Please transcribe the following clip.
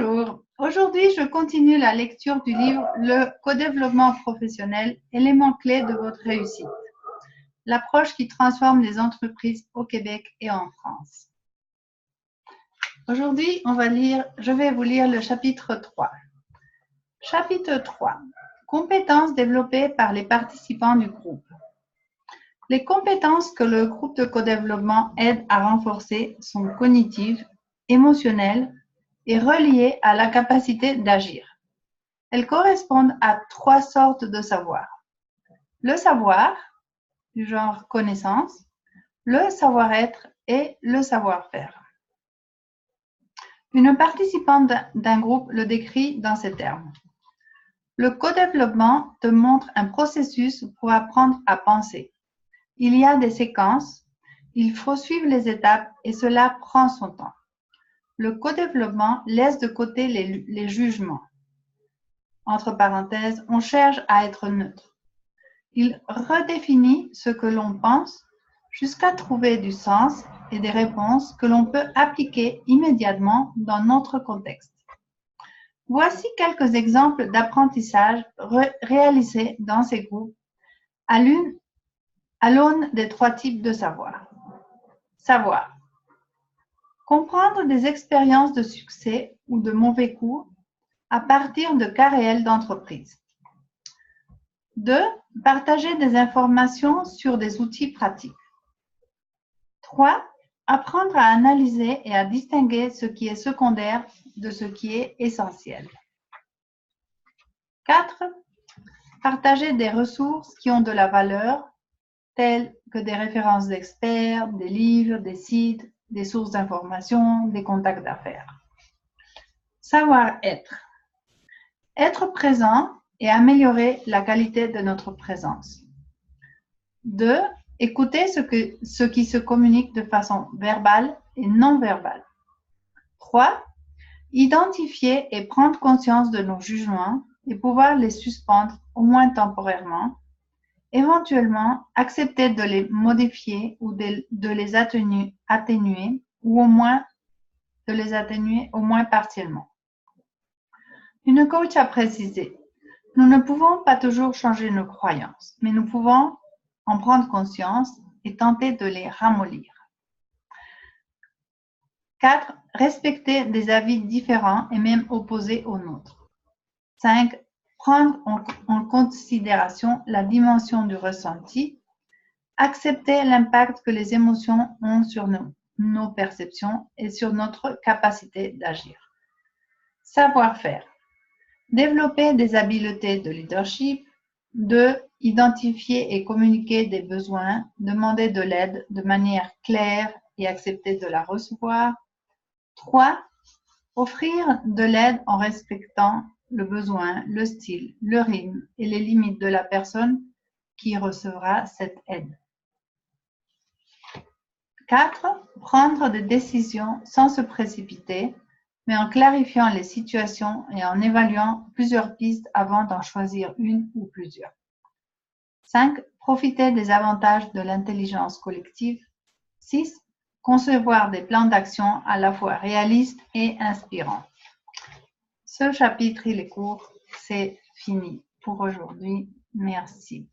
Bonjour, aujourd'hui je continue la lecture du livre Le co-développement professionnel, éléments clés de votre réussite. L'approche qui transforme les entreprises au Québec et en France. Aujourd'hui, je vais vous lire le chapitre 3. Chapitre 3. Compétences développées par les participants du groupe. Les compétences que le groupe de co-développement aide à renforcer sont cognitives, émotionnelles et reliées à la capacité d'agir. Elles correspondent à 3 sortes de savoir. Le savoir, du genre connaissance, le savoir-être et le savoir-faire. Une participante d'un groupe le décrit dans ces termes. Le co-développement te montre un processus pour apprendre à penser. Il y a des séquences, il faut suivre les étapes et cela prend son temps. Le co-développement laisse de côté les jugements. Entre parenthèses, on cherche à être neutre. Il redéfinit ce que l'on pense jusqu'à trouver du sens et des réponses que l'on peut appliquer immédiatement dans notre contexte. Voici quelques exemples d'apprentissage réalisés dans ces groupes à l'aune des 3 types de savoir. Savoir. Comprendre des expériences de succès ou de mauvais coups à partir de cas réels d'entreprise. 2. Partager des informations sur des outils pratiques. 3. Apprendre à analyser et à distinguer ce qui est secondaire de ce qui est essentiel. 4. Partager des ressources qui ont de la valeur, telles que des références d'experts, des livres, des sites, des sources d'informations, des contacts d'affaires. Savoir-être. Être présent et améliorer la qualité de notre présence. 2. Écouter ce qui se communique de façon verbale et non verbale. 3. Identifier et prendre conscience de nos jugements et pouvoir les suspendre au moins temporairement. Éventuellement, accepter de les modifier ou de les atténuer ou au moins de les atténuer au moins partiellement. Une coach a précisé, nous ne pouvons pas toujours changer nos croyances, mais nous pouvons en prendre conscience et tenter de les ramollir. 4. Respecter des avis différents et même opposés aux nôtres. 5. Prendre en considération la dimension du ressenti. Accepter l'impact que les émotions ont sur nos perceptions et sur notre capacité d'agir. Savoir-faire. Développer des habiletés de leadership. 2. Identifier et communiquer des besoins, demander de l'aide de manière claire et accepter de la recevoir. 3. Offrir de l'aide en respectant le besoin, le style, le rythme et les limites de la personne qui recevra cette aide. 4. Prendre des décisions sans se précipiter, mais en clarifiant les situations et en évaluant plusieurs pistes avant d'en choisir une ou plusieurs. 5. Profiter des avantages de l'intelligence collective. 6. Concevoir des plans d'action à la fois réalistes et inspirants. Ce chapitre, il est court, c'est fini pour aujourd'hui. Merci.